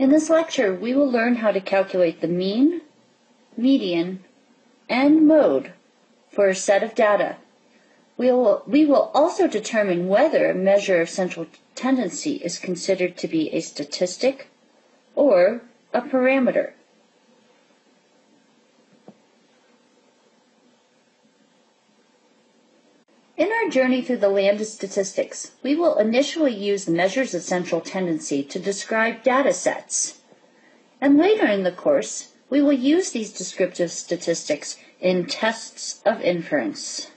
In this lecture, we will learn how to calculate the mean, median, and mode for a set of data. We will also determine whether a measure of central tendency is considered to be a statistic or a parameter. In our journey through the land of statistics, we will initially use measures of central tendency to describe data sets. And later in the course, we will use these descriptive statistics in tests of inference.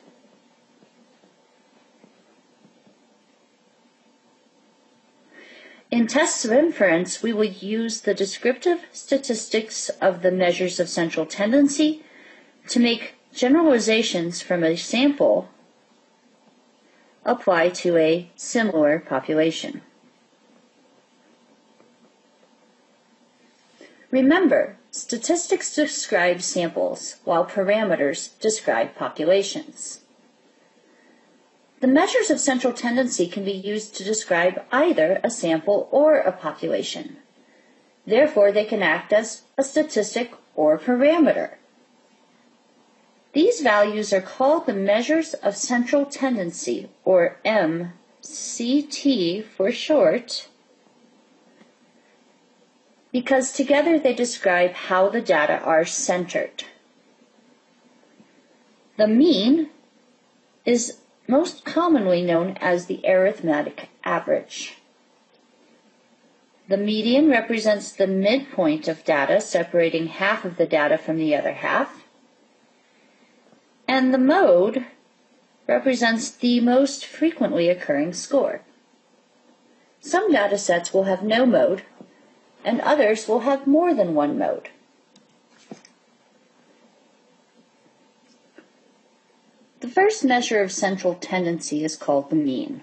In tests of inference, we will use the descriptive statistics of the measures of central tendency to make generalizations from a sample apply to a similar population. Remember, statistics describe samples, while parameters describe populations. The measures of central tendency can be used to describe either a sample or a population. Therefore, they can act as a statistic or parameter. These values are called the measures of central tendency, or MCT for short, because together they describe how the data are centered. The mean is most commonly known as the arithmetic average. The median represents the midpoint of data, separating half of the data from the other half. And the mode represents the most frequently occurring score. Some data sets will have no mode, and others will have more than one mode. The first measure of central tendency is called the mean.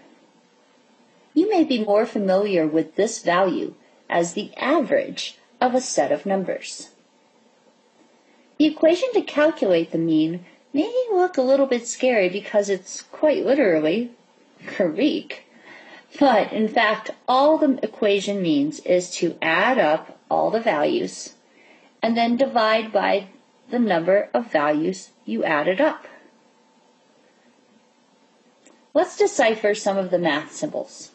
You may be more familiar with this value as the average of a set of numbers. The equation to calculate the mean may look a little bit scary because it's quite literally Greek, but in fact all the equation means is to add up all the values and then divide by the number of values you added up. Let's decipher some of the math symbols.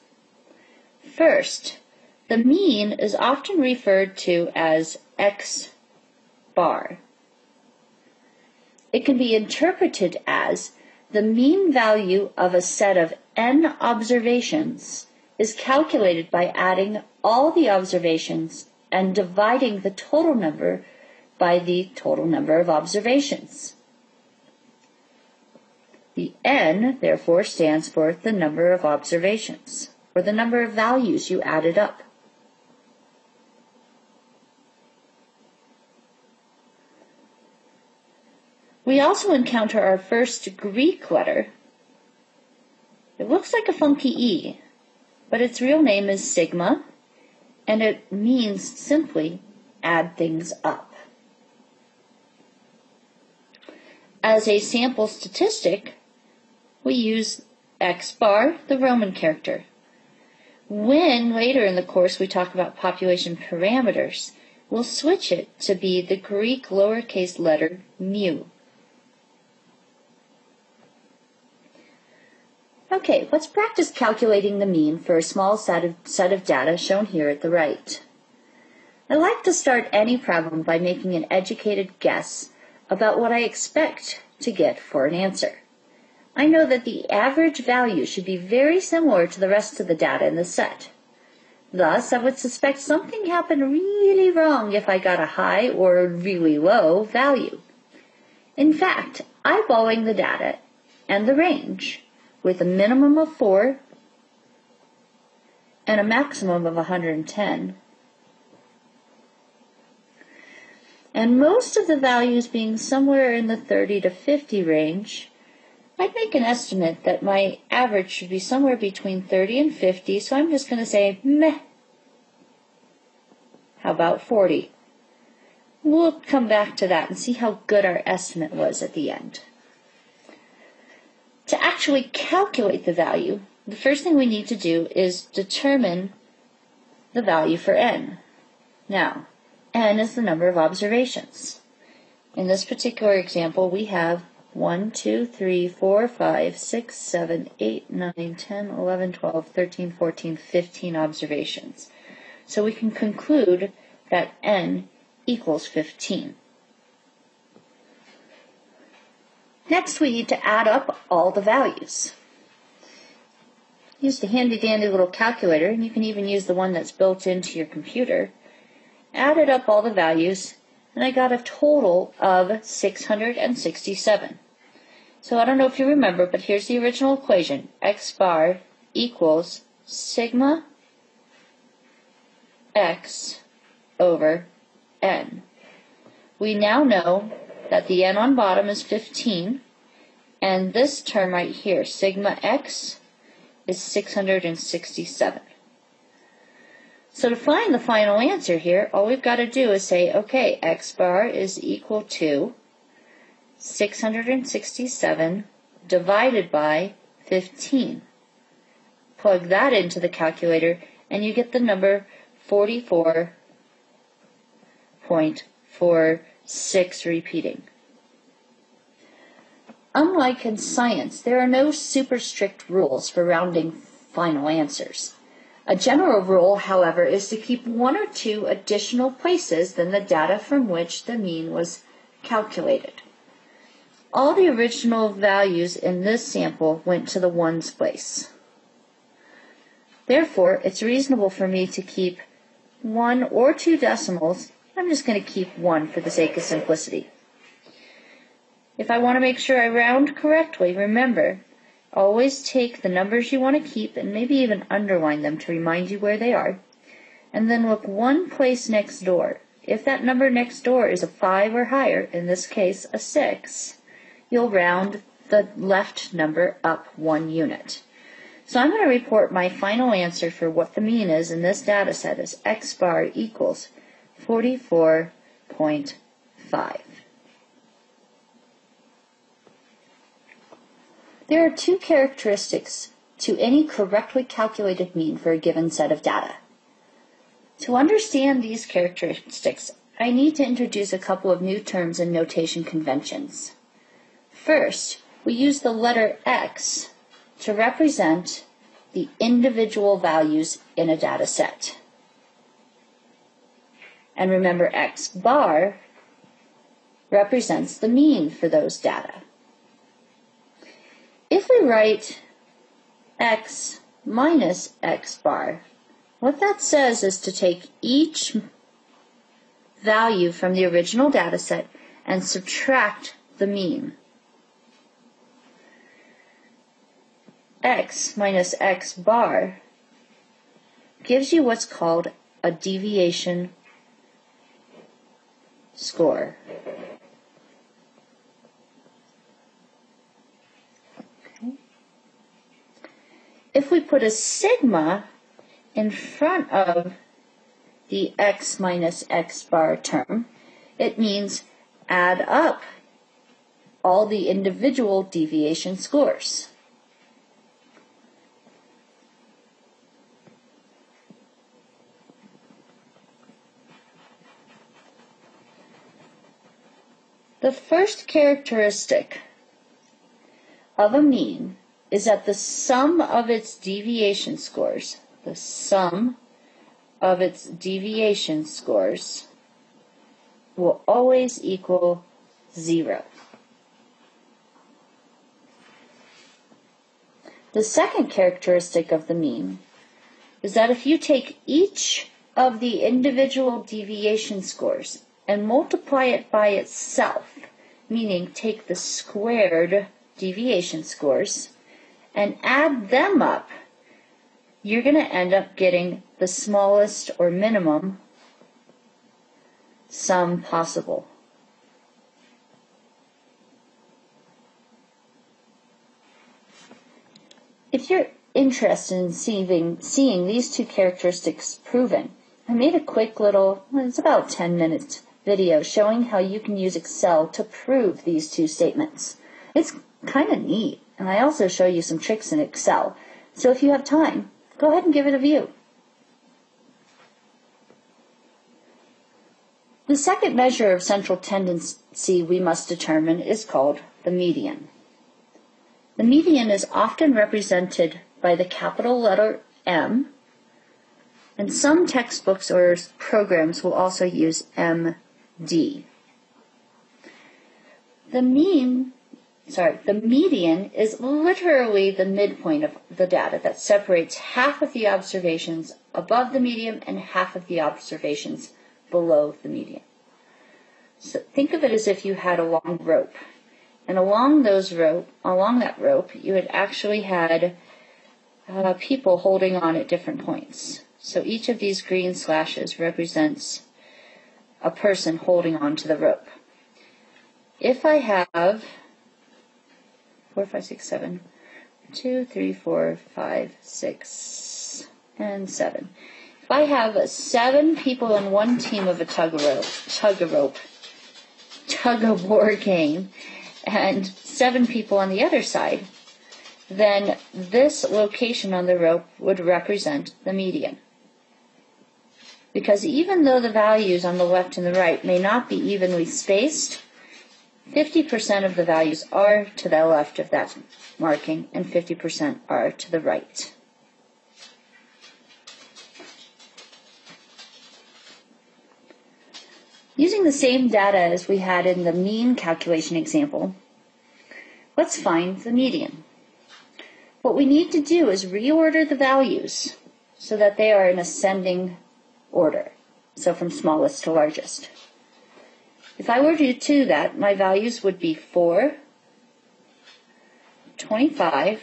First, the mean is often referred to as X bar. It can be interpreted as the mean value of a set of n observations is calculated by adding all the observations and dividing the total number by the total number of observations. The n, therefore, stands for the number of observations, or the number of values you added up. We also encounter our first Greek letter. It looks like a funky E, but its real name is sigma, and it means simply add things up. As a sample statistic, we use X bar, the Roman character. When later in the course we talk about population parameters, we'll switch it to be the Greek lowercase letter mu. Okay, let's practice calculating the mean for a small set of data shown here at the right. I like to start any problem by making an educated guess about what I expect to get for an answer. I know that the average value should be very similar to the rest of the data in the set. Thus, I would suspect something happened really wrong if I got a high or really low value. In fact, eyeballing the data and the range with a minimum of 4 and a maximum of 110, and most of the values being somewhere in the 30 to 50 range, I'd make an estimate that my average should be somewhere between 30 and 50, so I'm just going to say meh. How about 40? We'll come back to that and see how good our estimate was at the end. To actually calculate the value, the first thing we need to do is determine the value for n. Now, n is the number of observations. In this particular example, we have 1, 2, 3, 4, 5, 6, 7, 8, 9, 10, 11, 12, 13, 14, 15 observations. So we can conclude that n equals 15. Next, we need to add up all the values. Use the handy-dandy little calculator, and you can even use the one that's built into your computer. Added up all the values, and I got a total of 667. So I don't know if you remember, but here's the original equation. X bar equals sigma x over n. We now know that the n on bottom is 15, and this term right here, sigma x, is 667. So to find the final answer here, all we've got to do is say, okay, x bar is equal to 667 divided by 15. Plug that into the calculator, and you get the number 44.46 repeating. Unlike in science, there are no super strict rules for rounding final answers. A general rule, however, is to keep one or two additional places than the data from which the mean was calculated. All the original values in this sample went to the ones place. Therefore, it's reasonable for me to keep 1 or 2 decimals. I'm just going to keep 1 for the sake of simplicity. If I want to make sure I round correctly, remember, always take the numbers you want to keep and maybe even underline them to remind you where they are, and then look one place next door. If that number next door is a 5 or higher, in this case a 6, you'll round the left number up 1 unit. So I'm going to report my final answer for what the mean is in this data set as x bar equals 44.5. There are 2 characteristics to any correctly calculated mean for a given set of data. To understand these characteristics, I need to introduce a couple of new terms and notation conventions. First, we use the letter x to represent the individual values in a data set. And remember, x bar represents the mean for those data. If we write x minus x bar, what that says is to take each value from the original data set and subtract the mean. X minus x bar gives you what's called a deviation score. If we put a sigma in front of the x minus x bar term, it means add up all the individual deviation scores. The first characteristic of a mean is that the sum of its deviation scores, will always equal 0. The second characteristic of the mean is that if you take each of the individual deviation scores and multiply it by itself, meaning take the squared deviation scores, and add them up, you're going to end up getting the smallest or minimum sum possible. If you're interested in seeing these 2 characteristics proven, I made a quick little, it's about 10-minute video showing how you can use Excel to prove these 2 statements. It's kind of neat. And I also show you some tricks in Excel. So if you have time, go ahead and give it a view. The second measure of central tendency we must determine is called the median. The median is often represented by the capital letter M, and some textbooks or programs will also use MD. The median is literally the midpoint of the data that separates half of the observations above the median and half of the observations below the median. So think of it as if you had a long rope, and along that rope you had actually had people holding on at different points. So each of these green slashes represents a person holding on to the rope. If I have 4, 5, 6, 7, 2, 3, 4, 5, 6, and 7. If I have 7 people in one team of a tug-of-war game, and 7 people on the other side, then this location on the rope would represent the median. Because even though the values on the left and the right may not be evenly spaced, 50% of the values are to the left of that marking and 50% are to the right. Using the same data as we had in the mean calculation example, let's find the median. What we need to do is reorder the values so that they are in ascending order, so from smallest to largest. If I were to do that, my values would be 4, 25,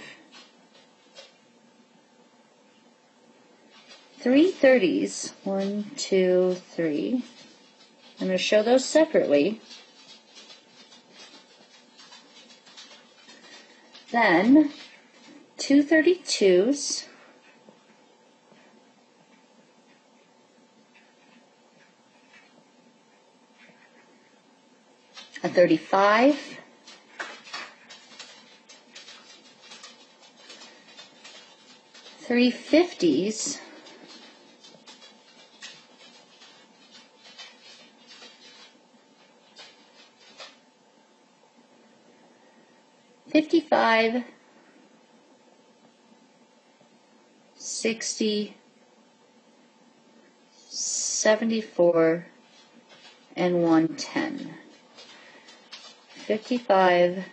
3 30s, 1, 2, 3. I'm going to show those separately. Then 2 32s, a 35, 3 50s, $55, 60, 74, and 110. 55,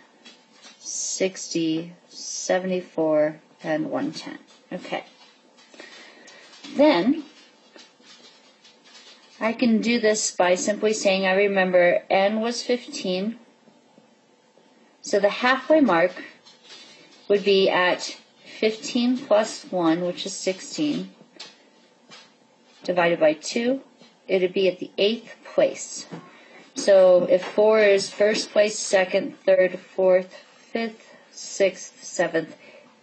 60, 74, and 110. Okay. Then I can do this by simply saying I remember n was 15. So the halfway mark would be at 15 plus 1, which is 16, divided by 2. It would be at the 8th place. So if 4 is first place, second, third, fourth, fifth, sixth, seventh,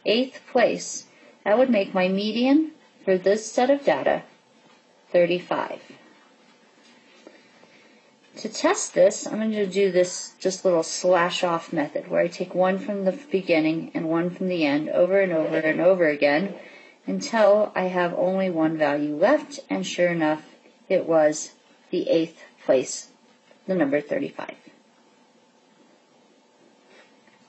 8th place, that would make my median for this set of data 35. To test this, I'm going to do this just little slash off method where I take one from the beginning and one from the end over and over and over again until I have only one value left, and sure enough, it was the 8th place, the number 35.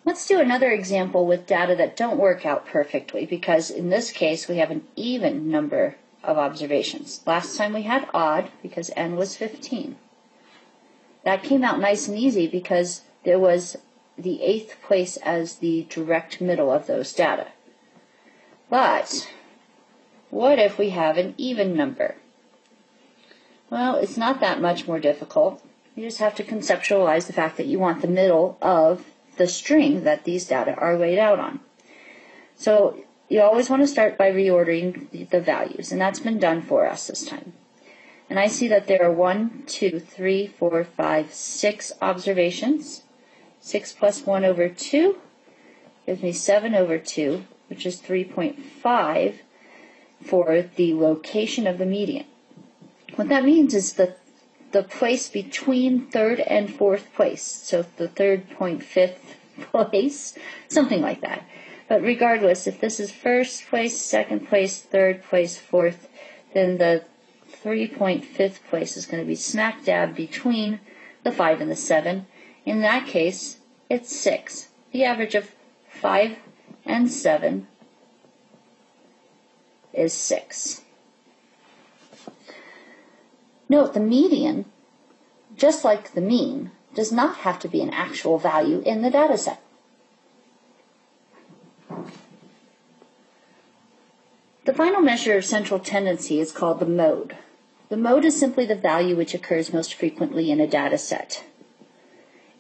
Let's do another example with data that don't work out perfectly, because in this case we have an even number of observations. Last time we had odd because n was 15. That came out nice and easy because there was the 8th place as the direct middle of those data. But what if we have an even number? Well, it's not that much more difficult. You just have to conceptualize the fact that you want the middle of the string that these data are laid out on. So you always want to start by reordering the values, and that's been done for us this time. And I see that there are 1, 2, 3, 4, 5, 6 observations. 6 plus 1 over 2 gives me 7 over 2, which is 3.5 for the location of the median. What that means is the place between 3rd and 4th place, so the 3rd.5th place, something like that. But regardless, if this is 1st place, 2nd place, 3rd place, 4th, then the 3.5 place is going to be smack dab between the 5 and the 7. In that case, it's 6. The average of 5 and 7 is 6. Note the median, just like the mean, does not have to be an actual value in the data set. The final measure of central tendency is called the mode. The mode is simply the value which occurs most frequently in a data set.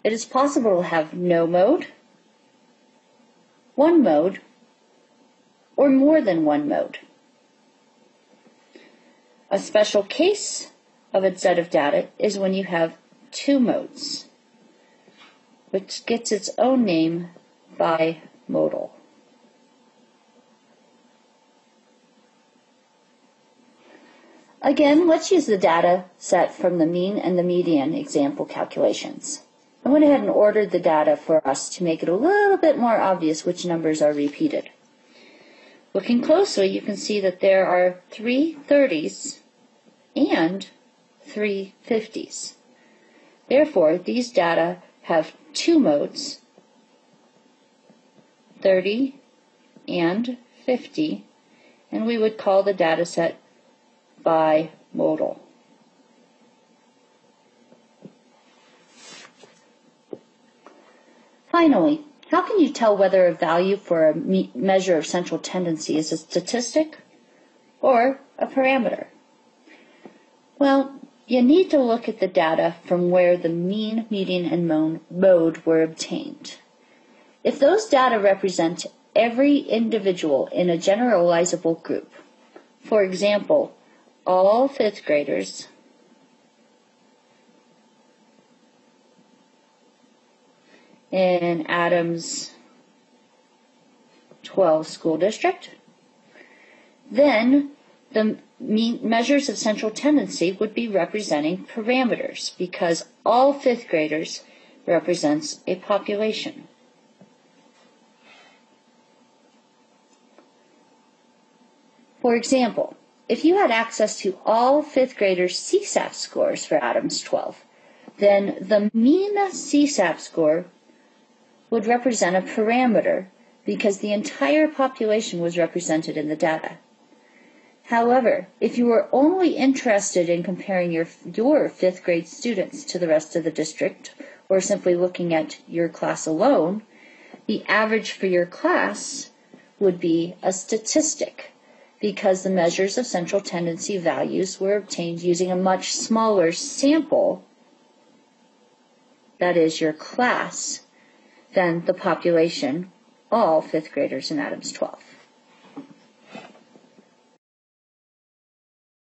It is possible to have no mode, one mode, or more than one mode. A special case of a set of data is when you have two modes, which gets its own name bimodal. Again, let's use the data set from the mean and the median example calculations. I went ahead and ordered the data for us to make it a little bit more obvious which numbers are repeated. Looking closely, you can see that there are 3 30s and 3 50s. Therefore, these data have two modes, 30 and 50, and we would call the data set bimodal. Finally, how can you tell whether a value for a measure of central tendency is a statistic or a parameter? Well, you need to look at the data from where the mean, median, and mode were obtained. If those data represent every individual in a generalizable group, for example, all fifth graders in Adams 12 school district, then the measures of central tendency would be representing parameters because all fifth graders represents a population. For example, if you had access to all fifth graders' CSAP scores for Adams 12, then the mean CSAP score would represent a parameter because the entire population was represented in the data. However, if you were only interested in comparing your fifth grade students to the rest of the district, or simply looking at your class alone, the average for your class would be a statistic because the measures of central tendency values were obtained using a much smaller sample, that is your class, than the population, all fifth graders in Adams 12.